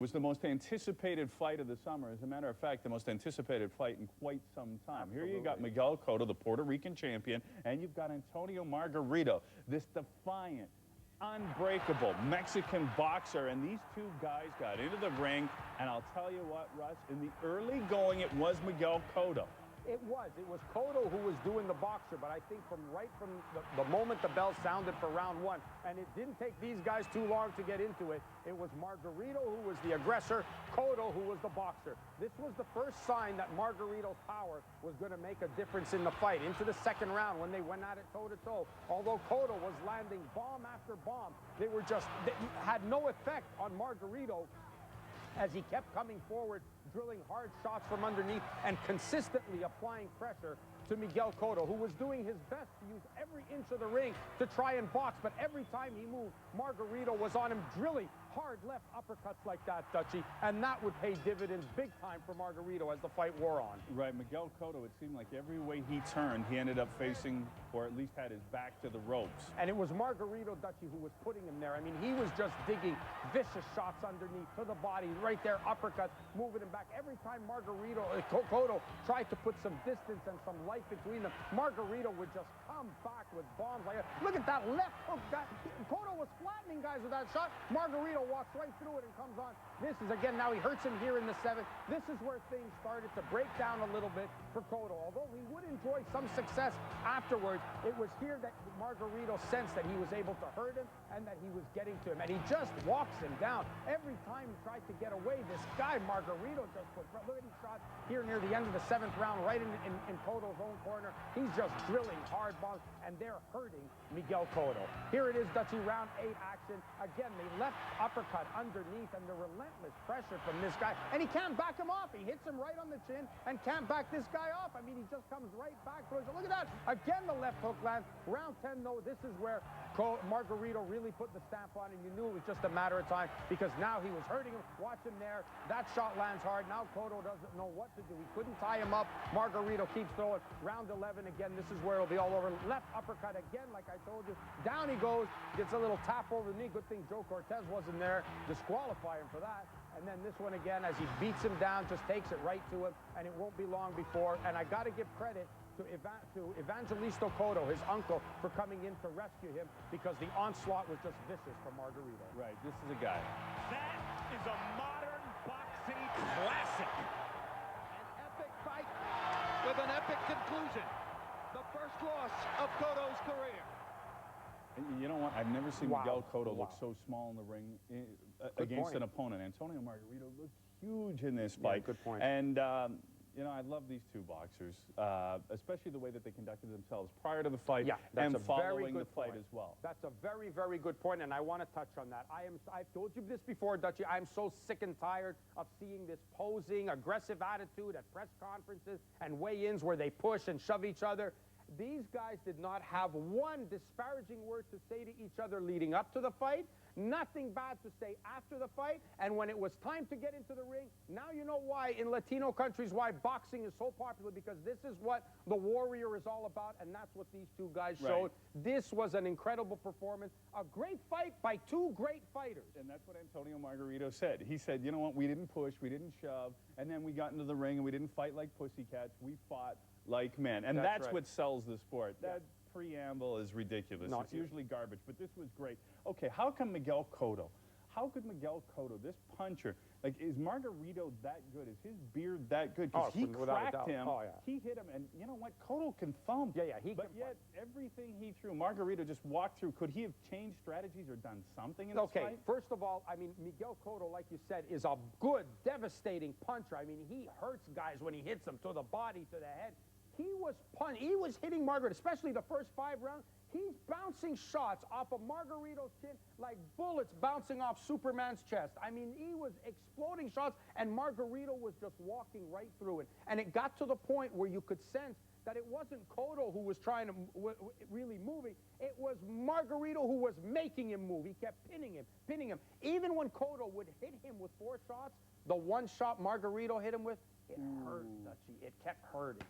It was the most anticipated fight of the summer. As a matter of fact, the most anticipated fight in quite some time. Absolutely. Here you got Miguel Cotto, the Puerto Rican champion, and you've got Antonio Margarito, this defiant, unbreakable Mexican boxer. And these two guys got into the ring, and I'll tell you what, Russ, in the early going, it was Miguel Cotto. It was Cotto who was doing the boxer, but I think from the moment the bell sounded for round one, and it didn't take these guys too long to get into it, it was Margarito who was the aggressor, Cotto who was the boxer. This was the first sign that Margarito's power was going to make a difference in the fight. Into the second round when they went at it toe-to-toe, although Cotto was landing bomb after bomb, they had no effect on Margarito as he kept coming forward, drilling hard shots from underneath and consistently applying pressure to Miguel Cotto, who was doing his best to use every inch of the ring to try and box. But every time he moved, Margarito was on him, drilling hard left uppercuts like that, Dutchie, and that would pay dividends big time for Margarito as the fight wore on. Right, Miguel Cotto, it seemed like every way he turned, he ended up facing, or at least had his back to the ropes. And it was Margarito, Dutchie, who was putting him there. I mean, he was just digging vicious shots underneath to the body, right there, uppercuts, moving him back. Every time Cotto tried to put some distance and some life between them, Margarito would just come back with bombs like that. Look at that left hook. Cotto was flattening guys with that shot. Margarito walks right through it and comes on. This is, again, now he hurts him here in the seventh. This is where things started to break down a little bit for Cotto. Although he would enjoy some success afterwards, it was here that Margarito sensed that he was able to hurt him and that he was getting to him. And he just walks him down. Every time he tried to get away, this guy, Margarito, just put, look at his shot here near the end of the seventh round, right in Cotto's own corner. He's just drilling hard balls, and they're hurting Miguel Cotto. Here it is, Dutchie, round 8 action. Again, the left uppercut underneath and the relentless pressure from this guy. And he can't back him off. He hits him right on the chin and can't back this guy off. I mean, he just comes right back. Look at that. Again, the left hook lands. Round 10, though, this is where Margarito really put the stamp on, and you knew it was just a matter of time because now he was hurting him. Watch him there. That shot lands hard. Now Cotto doesn't know what to do. He couldn't tie him up. Margarito keeps throwing. Round 11, again, this is where it'll be all over. Left uppercut again, like I told you. Down he goes. Gets a little tap over the knee. Good thing Joe Cortez wasn't there. Disqualify him for that. And then this one again, as he beats him down, just takes it right to him, and it won't be long before. And I got to give credit to Evangelisto Cotto, his uncle, for coming in to rescue him because the onslaught was just vicious from Margarito. Right, this is a guy. That is a modern boxing classic. An epic fight with an epic conclusion. The first loss of Cotto's career. And you know what? I've never seen Miguel Cotto look so small in the ring against an opponent. Antonio Margarito looked huge in this fight. Good point. And, you know, I love these two boxers, especially the way that they conducted themselves prior to the fight and following the fight as well. That's a very, very good point, and I want to touch on that. I've told you this before, Dutchie. I'm so sick and tired of seeing this posing, aggressive attitude at press conferences and weigh-ins where they push and shove each other. These guys did not have one disparaging word to say to each other leading up to the fight, nothing bad to say after the fight, and when it was time to get into the ring, now you know why in Latino countries why boxing is so popular, because this is what the warrior is all about, and that's what these two guys showed. This was an incredible performance, a great fight by two great fighters. And that's what Antonio Margarito said. He said, you know what, we didn't push, we didn't shove, and then we got into the ring and we didn't fight like pussycats, we fought like men. And that's what sells the sport. That preamble is ridiculous. It's usually garbage, but this was great. Okay, how come Miguel Cotto? How could Miguel Cotto, this puncher, like, is Margarito that good? Is his beard that good? Because he cracked him, he hit him, and you know what? Cotto can thump. But yet, everything he threw, Margarito just walked through. Could he have changed strategies or done something in this fight? First of all, I mean, Miguel Cotto, like you said, is a good, devastating puncher. I mean, he hurts guys when he hits them to the body, to the head. He was hitting Margarito, especially the first 5 rounds. He's bouncing shots off of Margarito's chin like bullets bouncing off Superman's chest. I mean, he was exploding shots, and Margarito was just walking right through it. And it got to the point where you could sense that it wasn't Cotto who was trying to really moving. It was Margarito who was making him move. He kept pinning him. Even when Cotto would hit him with 4 shots, the one shot Margarito hit him with, it hurt, Dutchie. It kept hurting.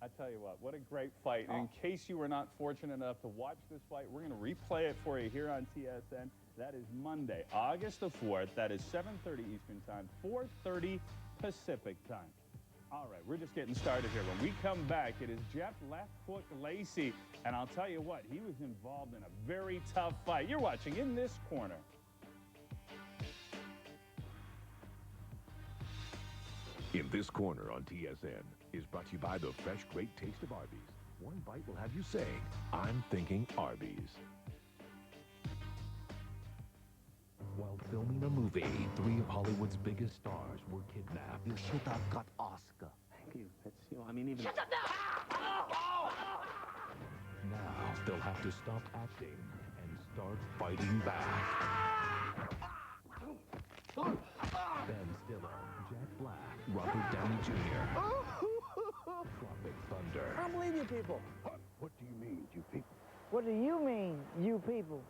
I tell you what a great fight. And in case you were not fortunate enough to watch this fight, we're going to replay it for you here on TSN. That is Monday, August the 4th. That is 7:30 Eastern Time, 4:30 Pacific Time. All right, we're just getting started here. When we come back, it is Jeff Left Hook Lacey. And I'll tell you what, he was involved in a very tough fight. You're watching In This Corner. In This Corner on TSN is brought to you by the fresh, great taste of Arby's. One bite will have you saying, I'm thinking Arby's. While filming a movie, 3 of Hollywood's biggest stars were kidnapped. You should have got Oscar. Thank you. It's, I mean, even... Shut up now! Now they'll have to stop acting and start fighting back. Ben Stiller, Jack Black, Robert Downey Jr. Tropic Thunder. I don't believe you people. What do you mean, you people? What do you mean, you people?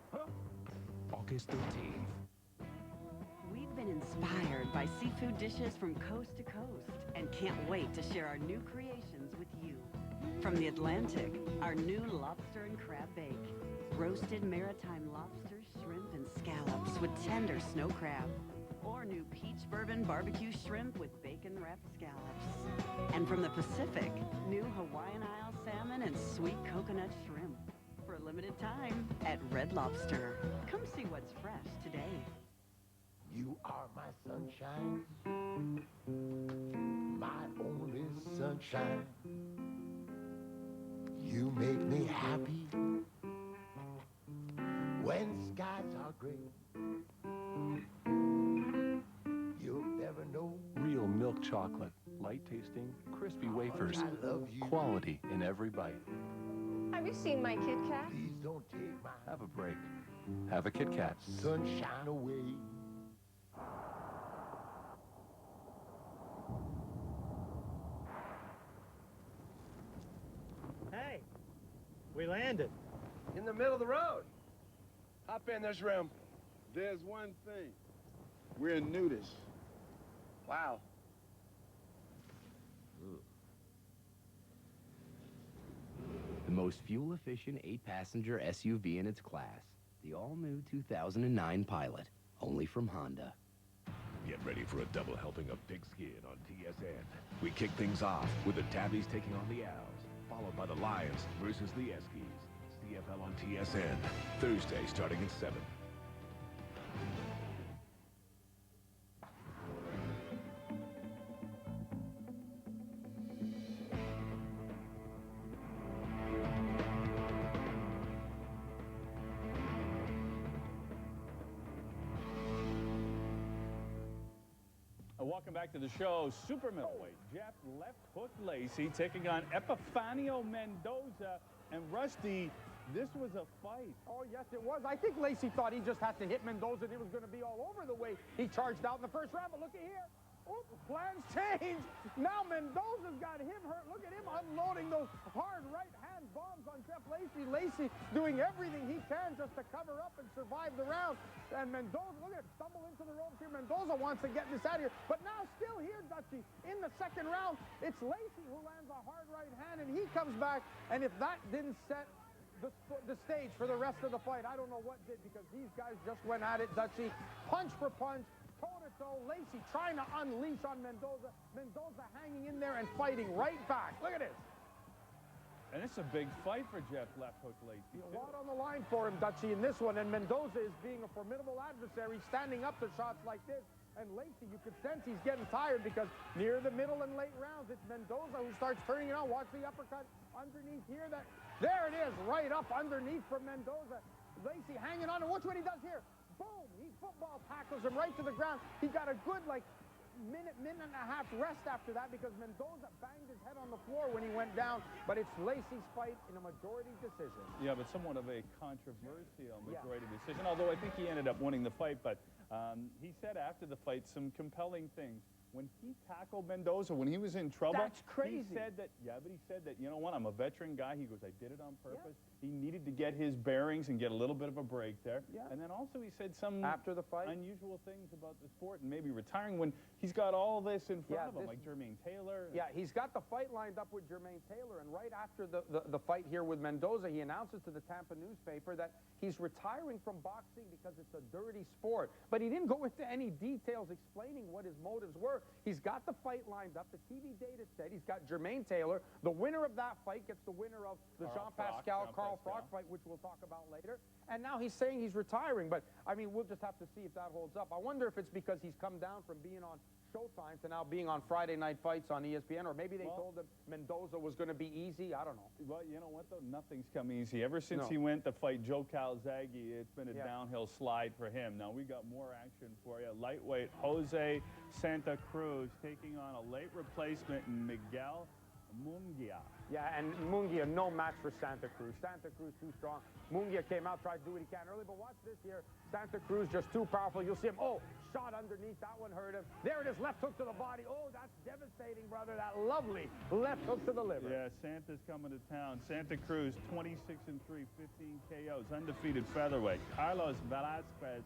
August 13th. We've been inspired by seafood dishes from coast to coast and can't wait to share our new creations with you. From the Atlantic, our new lobster and crab bake. Roasted maritime lobster, shrimp, and scallops with tender snow crab. Or new peach bourbon barbecue shrimp with bacon-wrapped scallops. And from the Pacific, new Hawaiian Isle salmon and sweet coconut shrimp. For a limited time at Red Lobster. Come see what's fresh today. You are my sunshine, my only sunshine. You make me happy when skies are gray. You'll never know. Real milk chocolate, light tasting, crispy wafers, I love you. quality in every bite. Have you seen my Kit Kat? Please don't take my Have a break. Have a Kit Kat. sunshine away. Hey, we landed. In the middle of the road. Hop in this room. There's one thing. We're nudists. Wow. The most fuel-efficient 8-passenger SUV in its class. The all-new 2009 Pilot, only from Honda. Get ready for a double helping of pigskin on TSN. We kick things off with the Tabbies taking on the Owls, followed by the Lions versus the Eskies. CFL on TSN, Thursday starting at 7. Welcome back to the show. Super middleweight Jeff Left Hook Lacey taking on Epifanio Mendoza. And Rusty, this was a fight. Oh, yes, it was. I think Lacey thought he just had to hit Mendoza and it was going to be all over the way he charged out in the first round. But look at here. Oop, plans changed. Now Mendoza's got him hurt. Look at him unloading those hard right-hand bombs on Jeff Lacey. Lacey doing everything he can just to cover up and survive the round. And Mendoza, look at him, stumble into the ropes here. Mendoza wants to get this out of here. But now still here, Dutchie, in the second round, it's Lacey who lands a hard right hand, and he comes back. And if that didn't set the stage for the rest of the fight, I don't know what did, because these guys just went at it, Dutchie. Punch for punch. Toe-to-toe, Lacey trying to unleash on Mendoza. Mendoza hanging in there and fighting right back. Look at this. And it's a big fight for Jeff Left Hook Lacey. A lot on the line for him, Dutchie, in this one. And Mendoza is being a formidable adversary, standing up to shots like this. And Lacey, you could sense he's getting tired, because near the middle and late rounds, it's Mendoza who starts turning it on. Watch the uppercut underneath here. There it is, right up underneath from Mendoza. Lacey hanging on, and watch what he does here. Boom! He football tackles him right to the ground. He got a good, minute and a half rest after that, because Mendoza banged his head on the floor when he went down. But it's Lacey's fight in a majority decision. Yeah, but somewhat of a controversial majority decision, although I think he ended up winning the fight. But he said after the fight some compelling things. when he tackled Mendoza, when he was in trouble, that's crazy. He said that, but he said that, you know what, I'm a veteran guy. He goes, I did it on purpose. He needed to get his bearings and get a little bit of a break there. And then also he said some after the fight unusual things about the sport and maybe retiring when he's got all this in front of him, like Jermaine Taylor. Yeah, he's got the fight lined up with Jermaine Taylor, and right after the fight here with Mendoza, he announces to the Tampa newspaper that he's retiring from boxing because it's a dirty sport. But he didn't go into any details explaining what his motives were. He's got the fight lined up. The TV data said he's got Jermaine Taylor. The winner of that fight gets the winner of the Jean-Pascal-Carl Froch fight, which we'll talk about later. And now he's saying he's retiring. But, I mean, we'll just have to see if that holds up. I wonder if it's because he's come down from being on Showtime to now being on Friday Night Fights on ESPN, or maybe they told him Mendoza was going to be easy. I don't know. Well, you know what, though? Nothing's come easy. Ever since he went to fight Joe Calzaghe, it's been a downhill slide for him. Now, we got more action for you. Lightweight Jose Santa Cruz taking on a late replacement, Miguel Munguia. Yeah, and Munguia, no match for Santa Cruz. Santa Cruz too strong. Munguia came out, tried to do what he can early, but watch this here. Santa Cruz just too powerful. You'll see him. Oh, shot underneath. That one hurt him. There it is, left hook to the body. Oh, that's devastating, brother. That lovely left hook to the liver. Yeah, Santa's coming to town. Santa Cruz, 26-3, 15 KOs, undefeated featherweight. Carlos Velasquez,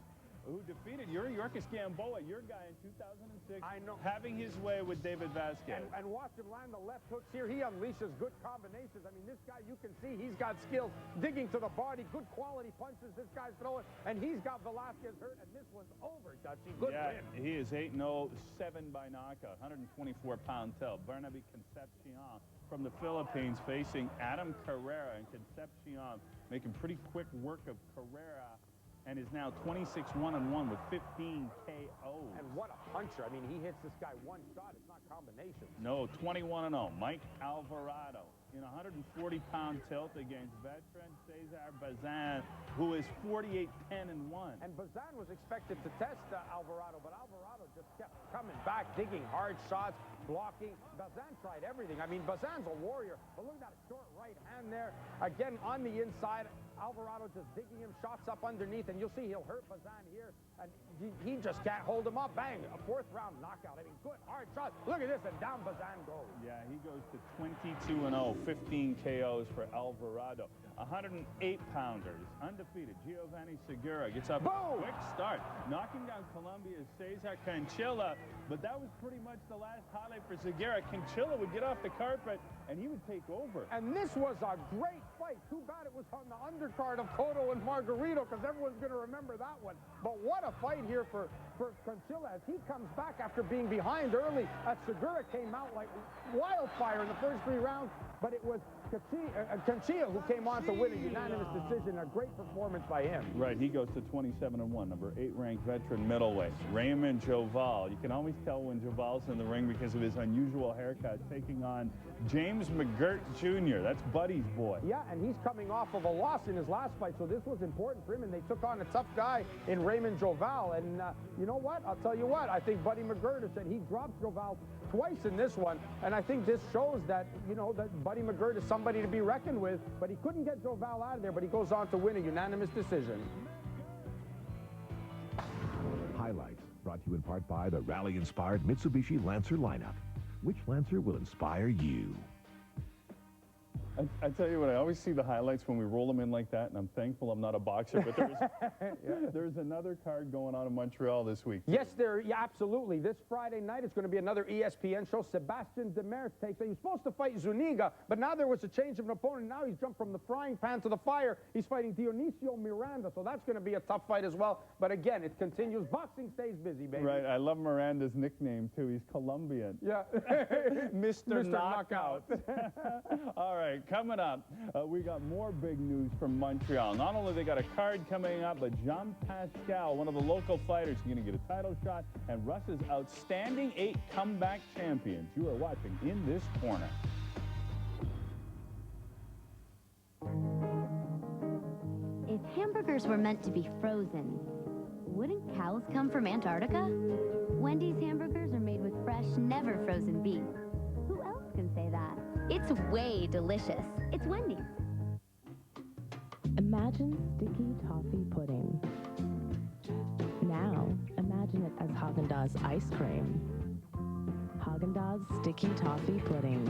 who defeated Yuri Yorkis Gamboa, your guy in 2006, I know, having his way with David Vasquez. And watch him land the left hooks here. He unleashes good combinations. I mean, this guy, you can see he's got skills digging to the body, good quality punches this guy's throwing, and he's got Velasquez hurt, and this one's over, Dutchie. Good win. He is 8-0, 7 by knockout, 124-pound tell. Bernabe Concepcion from the Philippines facing Adam Carrera, and Concepcion making pretty quick work of Carrera, and is now 26-1-1 with 15 KOs. And what a puncher. I mean, he hits this guy one shot. It's not combinations. No, 21-0. Mike Alvarado in 140-pound tilt against veteran Cesar Bazan, who is 48-10-1. And Bazan was expected to test Alvarado, but Alvarado just kept coming back, digging hard shots, blocking. Bazan tried everything. I mean, Bazan's a warrior, but look at that short right hand there. Again, on the inside, Alvarado just digging him, shots up underneath, and you'll see he'll hurt Bazan here, and he just can't hold him up. Bang, a fourth-round knockout. I mean, good, hard shot. Look at this, and down Bazan goes. Yeah, he goes to 22-0, 15 KOs for Alvarado. 108-pounders, undefeated. Giovanni Segura gets up. Boom! Quick start, knocking down Colombia's Cesar Canchilla, but that was pretty much the last highlight for Segura. Canchilla would get off the carpet, and he would take over. And this was a great fight. Too bad it was on the undercard of Cotto and Margarito, because everyone's going to remember that one. But what a fight here for Canchilla as he comes back after being behind early. Segura came out like wildfire in the first 3 rounds, but it was Canchilla who came on to win a unanimous decision. A great performance by him. Right, he goes to 27-1, number 8 ranked veteran middleweight. Raymond Joval. You can always tell when Joval's in the ring because of his unusual haircut, taking on James McGirt Jr. That's Buddy's boy. Yeah, and he's coming off of a loss in his last fight, so this was important for him, and they took on a tough guy in Raymond Joval. And you know what? I'll tell you what. I think Buddy McGirt said he dropped Joval twice in this one, and I think this shows that, you know, that Buddy McGirt is somebody to be reckoned with, but he couldn't get Joval out of there, but he goes on to win a unanimous decision. Highlights brought to you in part by the rally-inspired Mitsubishi Lancer lineup. Which Lancer will inspire you? I tell you what, I always see the highlights when we roll them in like that, and I'm thankful I'm not a boxer, but there's another card going on in Montreal this week. Yes, absolutely. This Friday night, it's going to be another ESPN show. Sebastian Demers takes it. He was supposed to fight Zuniga, but now there was a change of an opponent. Now he's jumped from the frying pan to the fire. He's fighting Dionisio Miranda, so that's going to be a tough fight as well. But again, it continues. Boxing stays busy, baby. Right. I love Miranda's nickname, too. He's Colombian. Yeah. Mr. Knockout. All right. Coming up, we got more big news from Montreal. Not only they got a card coming up, but Jean-Pascal, one of the local fighters, is going to get a title shot, and Russ's outstanding 8 comeback champions. You are watching In This Corner. If hamburgers were meant to be frozen, wouldn't cows come from Antarctica? Wendy's hamburgers are made with fresh, never frozen beef. Who else can say that? It's way delicious. It's Wendy's. Imagine sticky toffee pudding. Now, imagine it as Haagen-Dazs ice cream. Haagen-Dazs Sticky Toffee Pudding.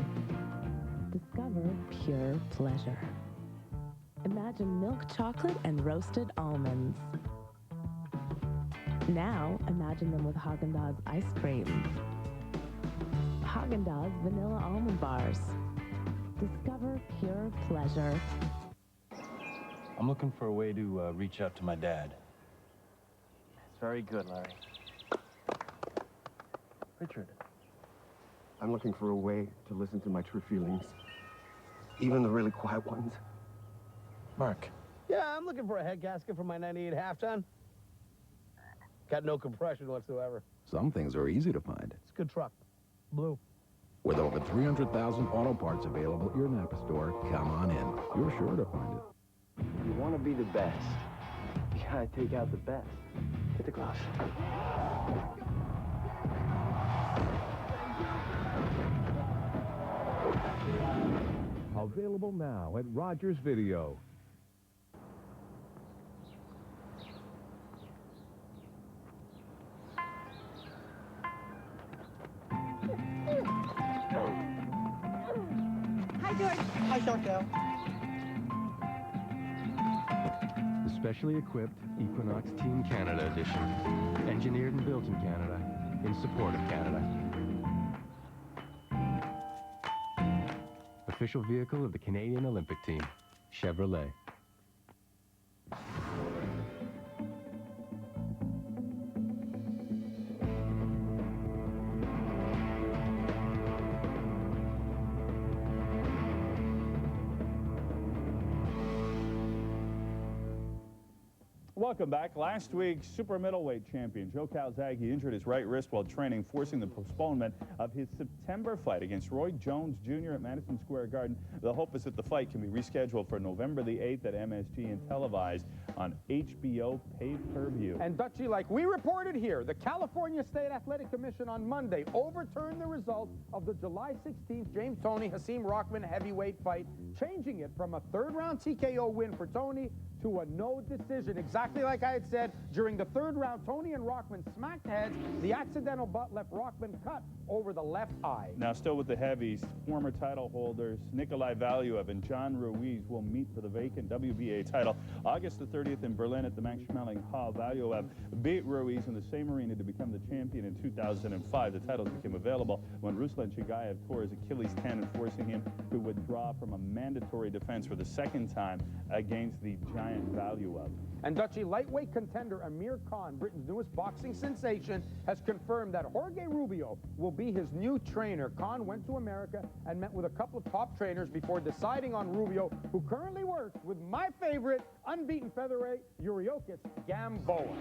Discover pure pleasure. Imagine milk chocolate and roasted almonds. Now, imagine them with Haagen-Dazs ice cream. Haagen-Dazs Vanilla Almond Bars. Discover pure pleasure. I'm looking for a way to reach out to my dad. It's very good, Larry. Richard. I'm looking for a way to listen to my true feelings, even the really quiet ones. Mark. Yeah, I'm looking for a head gasket for my 98 half-ton. Got no compression whatsoever. Some things are easy to find. It's a good truck. Blue. With over 300,000 auto parts available at your Napa store, come on in. You're sure to find it. You want to be the best. You gotta take out the best. Get the gloves. Available now at Rogers Video. Hi, George. Hi, Chantel. The specially equipped Equinox Team Canada Edition. Engineered and built in Canada, in support of Canada. Official vehicle of the Canadian Olympic team, Chevrolet. Welcome back. Last week, super middleweight champion Joe Calzaghe injured his right wrist while training, forcing the postponement of his September fight against Roy Jones Jr. at Madison Square Garden. The hope is that the fight can be rescheduled for November the 8th at MSG and televised on HBO pay-per-view. And Dutchie, like we reported here, the California State Athletic Commission on Monday overturned the result of the July 16th James Toney Hasim Rockman heavyweight fight, changing it from a third-round TKO win for Toney to a no decision. Exactly like I had said, during the third round, Toney and Rockman smacked heads. The accidental butt left Rockman cut over the left eye. Now, still with the heavies, former title holders Nikolai Valuev and John Ruiz will meet for the vacant WBA title August the 30th in Berlin at the Max Schmeling Hall. Valuev beat Ruiz in the same arena to become the champion in 2005. The titles became available when Ruslan Chagayev tore his Achilles tendon, forcing him to withdraw from a mandatory defense for the second time against the giant Valuev. And Dutchie, lightweight contender Amir Khan, Britain's newest boxing sensation, has confirmed that Jorge Rubio will be his new trainer. Khan went to America and met with a couple of top trainers before deciding on Rubio, who currently works with my favorite unbeaten featherweight, Yuriokis Gamboa.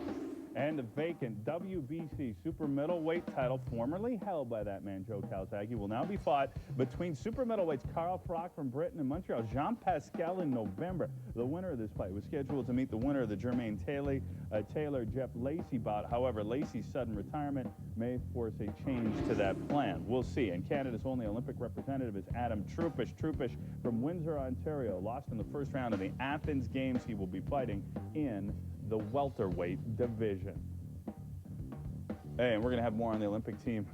And the vacant WBC super middleweight title, formerly held by that man, Joe Calzaghe, will now be fought between super middleweights Carl Froch from Britain and Montreal, Jean Pascal in November. The winner of this fight was scheduled to meet the winner of the Jermaine Taylor-Jeff Lacey bout. However, Lacey's sudden retirement may force a change to that plan. We'll see. And Canada's only Olympic representative is Adam Trupish. Trupish from Windsor, Ontario, lost in the first round of the Athens Games. He will be fighting in the welterweight division. Hey, and we're going to have more on the Olympic team.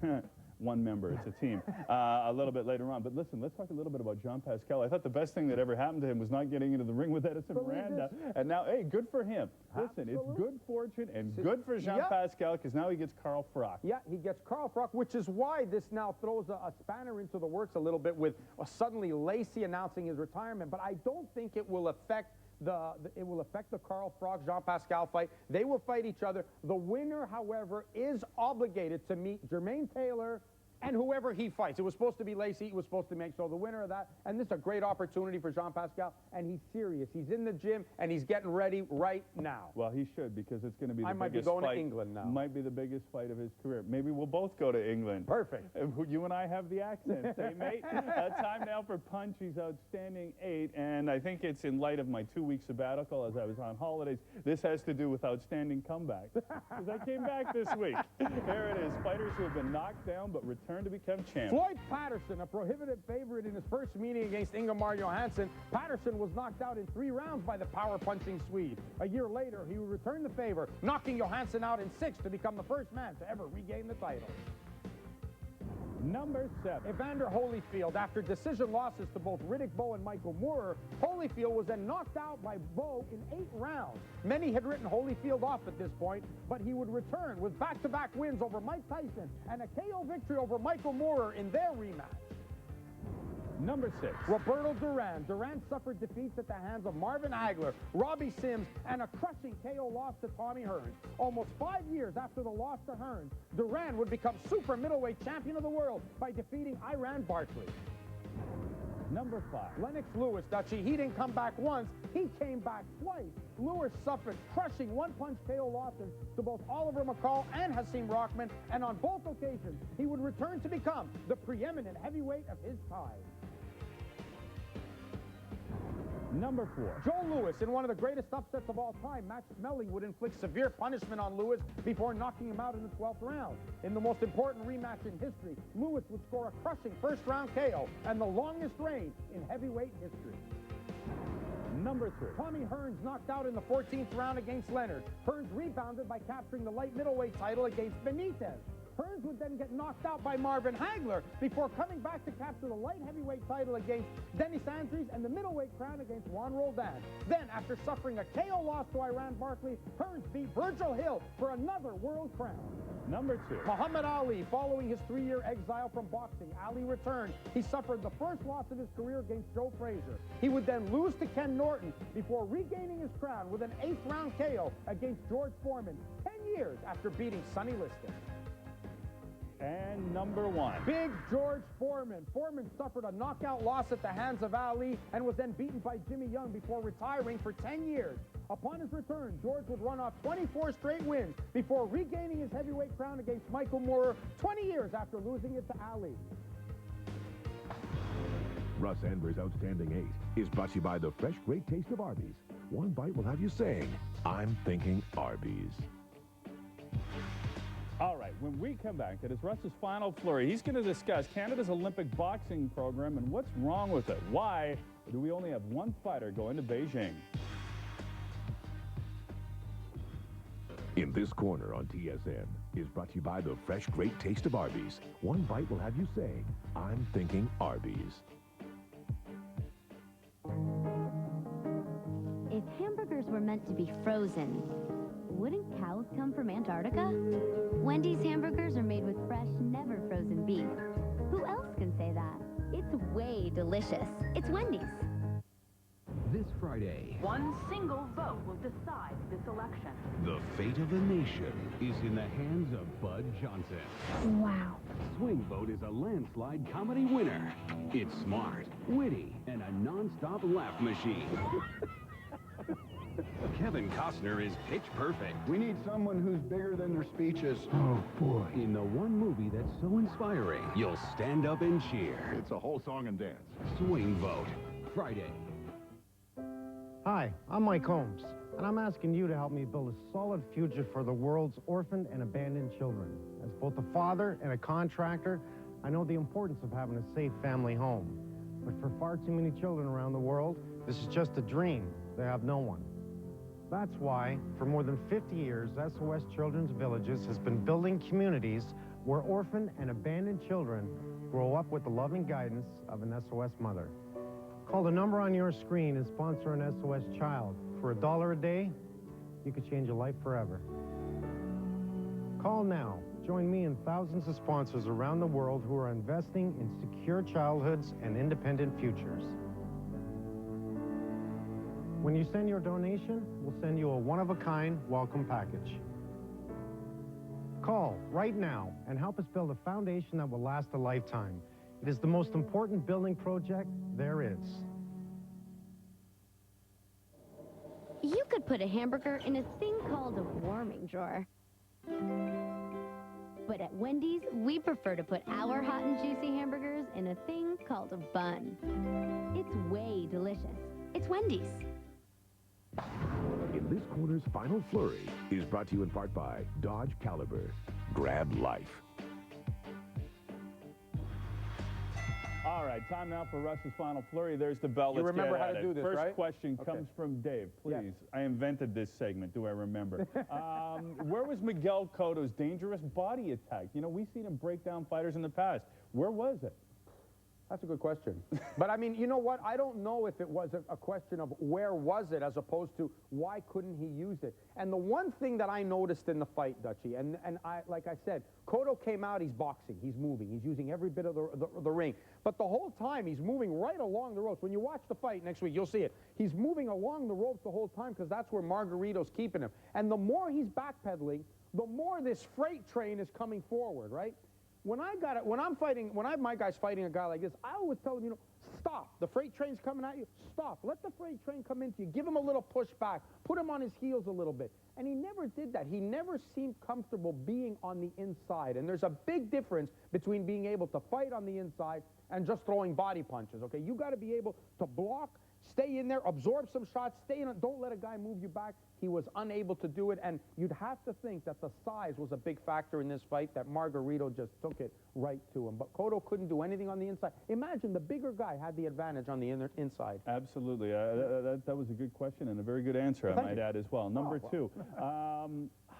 One member, it's a team, a little bit later on. But listen, let's talk a little bit about Jean Pascal. I thought the best thing that ever happened to him was not getting into the ring with Edison Miranda. And now, hey, good for him. Listen, it's good fortune and good for Jean Pascal, because now he gets Carl Froch. Yeah, he gets Carl Froch, which is why this now throws a spanner into the works a little bit with suddenly Lacey announcing his retirement. But I don't think it will affect the Carl Froch Jean Pascal fight. They will fight each other. The winner, however, is obligated to meet Jermaine Taylor and whoever he fights. It was supposed to be Lacey. It was supposed to make. So the winner of that, and this is a great opportunity for Jean Pascal, and he's serious. He's in the gym, and he's getting ready right now. Well, he should, because it's going to be the biggest fight. I might be going to England now. Might be the biggest fight of his career. Maybe we'll both go to England. Perfect. You and I have the accents, eh, mate? Time now for Punch. He's outstanding 8, and I think it's in light of my 2-week sabbatical as I was on holidays. This has to do with outstanding comeback, because I came back this week. Here it is. Fighters who have been knocked down but returned to become champions. Floyd Patterson, a prohibited favorite in his first meeting against Ingemar Johansson. Patterson was knocked out in 3 rounds by the power-punching Swede. A year later, he would return the favor, knocking Johansson out in 6 to become the first man to ever regain the title. Number 7. Evander Holyfield, after decision losses to both Riddick Bowe and Michael Moorer, Holyfield was then knocked out by Bowe in 8 rounds. Many had written Holyfield off at this point, but he would return with back-to-back wins over Mike Tyson and a KO victory over Michael Moorer in their rematch. Number 6. Roberto Duran. Duran suffered defeats at the hands of Marvin Hagler, Robbie Sims, and a crushing KO loss to Tommy Hearns. Almost 5 years after the loss to Hearns, Duran would become super middleweight champion of the world by defeating Iran Barkley. Number 5. Lennox Lewis, Dutchie. He didn't come back once, he came back twice. Lewis suffered crushing one-punch KO losses to both Oliver McCall and Hasim Rahman, and on both occasions, he would return to become the preeminent heavyweight of his time. Number 4. Joe Louis, in one of the greatest upsets of all time, Max Schmeling would inflict severe punishment on Louis before knocking him out in the 12th round. In the most important rematch in history, Louis would score a crushing first-round KO and the longest reign in heavyweight history. Number 3. Tommy Hearns knocked out in the 14th round against Leonard. Hearns rebounded by capturing the light middleweight title against Benitez. Hearns would then get knocked out by Marvin Hagler before coming back to capture the light heavyweight title against Dennis Andrews and the middleweight crown against Juan Roldan. Then, after suffering a KO loss to Iran Barkley, Hearns beat Virgil Hill for another world crown. Number 2. Muhammad Ali. Following his 3-year exile from boxing, Ali returned. He suffered the first loss of his career against Joe Frazier. He would then lose to Ken Norton before regaining his crown with an 8th round KO against George Foreman 10 years after beating Sonny Liston. And number 1. Big George Foreman. Foreman suffered a knockout loss at the hands of Ali and was then beaten by Jimmy Young before retiring for 10 years. Upon his return, George would run off 24 straight wins before regaining his heavyweight crown against Michael Moorer 20 years after losing it to Ali. Russ Anber's Outstanding 8 is brought to you by the fresh, great taste of Arby's. One bite will have you saying, I'm thinking Arby's. All right, when we come back, it is Russ's final flurry. He's going to discuss Canada's Olympic boxing program and what's wrong with it. Why do we only have one fighter going to Beijing? In This Corner on TSN is brought to you by the fresh, great taste of Arby's. One bite will have you saying, I'm thinking Arby's. If hamburgers were meant to be frozen, wouldn't cows come from Antarctica? Wendy's hamburgers are made with fresh, never frozen beef. Who else can say that? It's way delicious. It's Wendy's. This Friday, one single vote will decide this election. the fate of a nation is in the hands of Bud Johnson. Wow. Swing Vote is a landslide comedy winner. It's smart, witty, and a non-stop laugh machine. Kevin Costner is pitch perfect. We need someone who's bigger than their speeches. Oh, boy. In the one movie that's so inspiring, you'll stand up and cheer. It's a whole song and dance. Swing Vote, Friday. Hi, I'm Mike Holmes, and I'm asking you to help me build a solid future for the world's orphaned and abandoned children. As both a father and a contractor, I know the importance of having a safe family home. But for far too many children around the world, this is just a dream. They have no one. That's why, for more than 50 years, SOS Children's Villages has been building communities where orphaned and abandoned children grow up with the loving guidance of an SOS mother. Call the number on your screen and sponsor an SOS child. For $1 a day, you could change a life forever. Call now. Join me and thousands of sponsors around the world who are investing in secure childhoods and independent futures. When you send your donation, we'll send you a one-of-a-kind welcome package. Call right now and help us build a foundation that will last a lifetime. It is the most important building project there is. You could put a hamburger in a thing called a warming drawer. But at Wendy's, we prefer to put our hot and juicy hamburgers in a thing called a bun. It's way delicious. It's Wendy's. In This Corner's final flurry is brought to you in part by Dodge Caliber. Grab life. All right, time now for Russ's final flurry. There's the bell. You Let's remember get how at to it. do this, First right? question Okay. comes from Dave. Please. Yes. I invented this segment. Do I remember? Where was Miguel Cotto's dangerous body attack? You know, we've seen him break down fighters in the past. Where was it? That's a good question. But, I mean, you know what? I don't know if it was a question of where was it as opposed to why couldn't he use it. And the one thing that I noticed in the fight, Dutchie, and like I said, Cotto came out, he's boxing, he's moving, he's using every bit of the ring. But the whole time, he's moving right along the ropes. When you watch the fight next week, you'll see it. He's moving along the ropes the whole time because that's where Margarito's keeping him. And the more he's backpedaling, the more this freight train is coming forward, right? When my guy's fighting a guy like this, I always tell him, you know, stop. The freight train's coming at you. Stop. Let the freight train come into you. Give him a little push back. Put him on his heels a little bit. And he never did that. He never seemed comfortable being on the inside. And there's a big difference between being able to fight on the inside and just throwing body punches, okay? You got to be able to block, stay in there, absorb some shots, stay in it. Don't let a guy move you back. He was unable to do it, and you'd have to think that the size was a big factor in this fight, that Margarito just took it right to him. But Cotto couldn't do anything on the inside. Imagine the bigger guy had the advantage on the inside. Absolutely. That was a good question and a very good answer, I might add as well. Number two,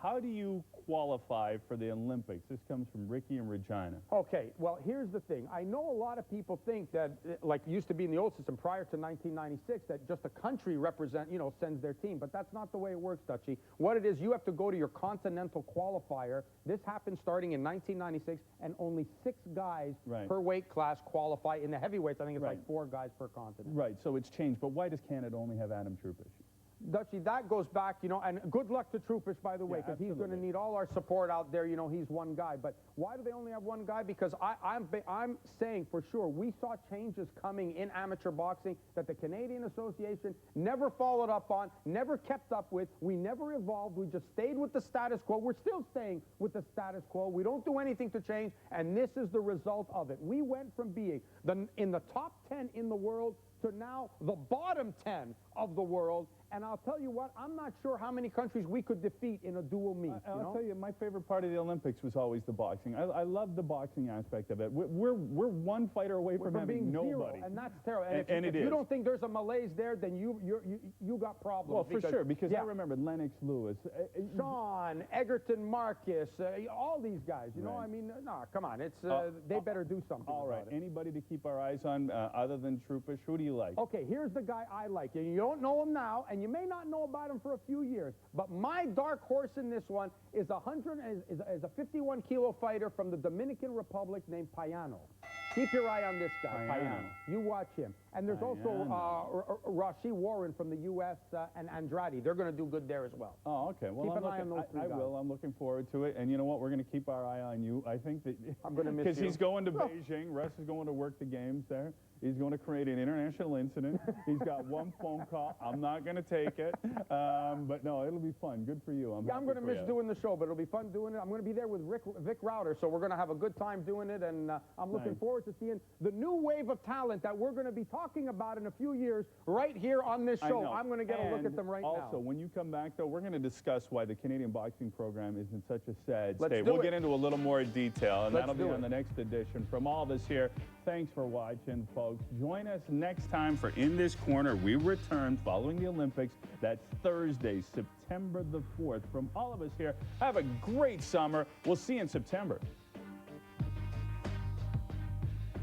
how do you qualify for the Olympics? This comes from Ricky and Regina. Okay, well, here's the thing. I know a lot of people think that, like it used to be in the old system prior to 1996, that just a country sends their team. But that's not the way it works, Dutchie. What it is, you have to go to your continental qualifier. This happened starting in 1996, and only 6 guys per weight class qualify. In the heavyweights, I think it's like 4 guys per continent. Right, so it's changed. But why does Canada only have Adam Trupish? Dutchie, that goes back, you know, and good luck to Trupish, by the way, because he's going to need all our support out there. You know, he's one guy. But why do they only have one guy? Because I'm saying for sure we saw changes coming in amateur boxing that the Canadian Association never followed up on, never kept up with. We never evolved. We just stayed with the status quo. We're still staying with the status quo. We don't do anything to change, and this is the result of it. We went from being in the top 10 in the world to now the bottom 10 of the world. And I'll tell you what, I'm not sure how many countries we could defeat in a dual meet. I'll tell you, my favorite part of the Olympics was always the boxing. I love the boxing aspect of it. We're one fighter away from having being nobody. zero, and that's terrible. And if you don't think there's a malaise there, then you got problems. Well, for sure, because I remember Lennox Lewis, Sean, Egerton Marcus, all these guys. You know, I mean, no, come on, it's they better do something. All right, anybody to keep our eyes on other than Trupish? Who do you like? Okay, here's the guy I like. You don't know him now, and you may not know about him for a few years, but my dark horse in this one is a 51-kilo fighter from the Dominican Republic named Payano. Keep your eye on this guy, Payano. You watch him. And there's also Rashi Warren from the U.S. And Andrade. They're going to do good there as well. Oh, okay. Well, keep an eye on those 3 guys. I will. I'm looking forward to it. And you know what? We're going to keep our eye on you. I think that I'm going to miss you. Because he's going to Beijing. Russ is going to work the games there. He's going to create an international incident. He's got one phone call. I'm not going to take it. But no, it'll be fun. Good for you. I'm going to miss doing the show, but it'll be fun doing it. I'm going to be there with Vic Rauter, so we're going to have a good time doing it. And I'm looking forward to seeing the new wave of talent that we're going to be talking about in a few years right here on this show. I'm going to get a look at them right now. Also, when you come back, though, we're going to discuss why the Canadian boxing program is in such a sad state. We'll get into a little more detail, and that'll be on the next edition. From all of us here, thanks for watching, folks. Join us next time for In This Corner. We return following the Olympics. That's Thursday, September the 4th. From all of us here, have a great summer. We'll see you in September.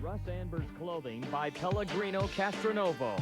Russ Anber's Clothing by Pellegrino Castronovo.